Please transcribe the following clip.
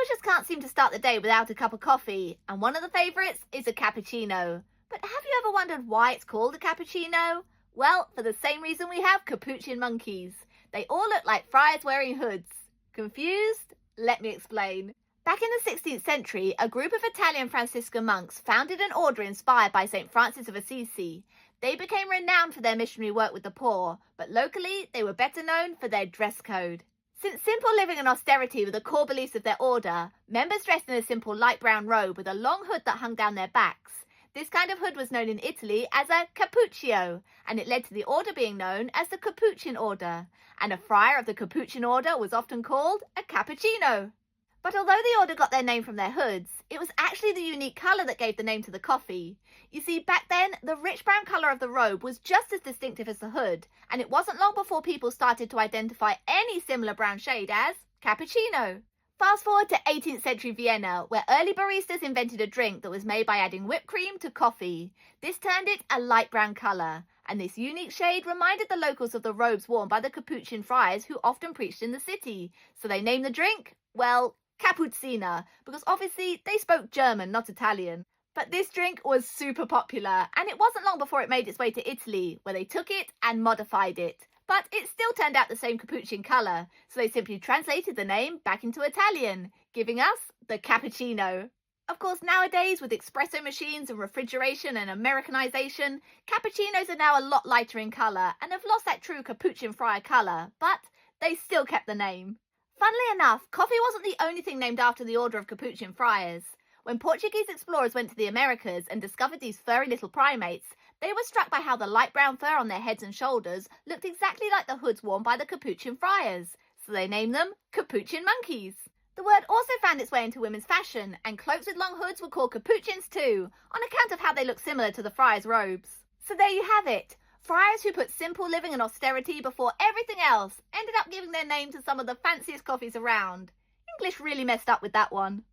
just can't seem to start the day without a cup of coffee, and one of the favourites is a cappuccino. But have you ever wondered why it's called a cappuccino? Well, for the same reason we have capuchin monkeys. They all look like friars wearing hoods. Confused? Let me explain. Back in the 16th century, a group of Italian Franciscan monks founded an order inspired by St. Francis of Assisi. They became renowned for their missionary work with the poor, but locally they were better known for their dress code. Since simple living and austerity were the core beliefs of their order, members dressed in a simple light brown robe with a long hood that hung down their backs. This kind of hood was known in Italy as a cappuccio, and it led to the order being known as the Capuchin order, and a friar of the Capuchin order was often called a cappuccino. But although the order got their name from their hoods, it was actually the unique colour that gave the name to the coffee. You see, back then, the rich brown colour of the robe was just as distinctive as the hood, and it wasn't long before people started to identify any similar brown shade as cappuccino. Fast forward to 18th century Vienna, where early baristas invented a drink that was made by adding whipped cream to coffee. This turned it a light brown colour, and this unique shade reminded the locals of the robes worn by the Capuchin friars who often preached in the city. So they named the drink, well, Cappuccino, because obviously they spoke German, not Italian. But this drink was super popular, and it wasn't long before it made its way to Italy, where they took it and modified it. But it still turned out the same capuchin colour, so they simply translated the name back into Italian, giving us the cappuccino. Of course, nowadays, with espresso machines and refrigeration and Americanization, cappuccinos are now a lot lighter in colour and have lost that true capuchin friar colour, but they still kept the name. Funnily enough, coffee wasn't the only thing named after the order of Capuchin friars. When Portuguese explorers went to the Americas and discovered these furry little primates, they were struck by how the light brown fur on their heads and shoulders looked exactly like the hoods worn by the Capuchin friars, so they named them Capuchin monkeys. The word also found its way into women's fashion, and cloaks with long hoods were called capuchins too, on account of how they look similar to the friars' robes. So there you have it. Friars who put simple living and austerity before everything else ended up giving their name to some of the fanciest coffees around. English really messed up with that one.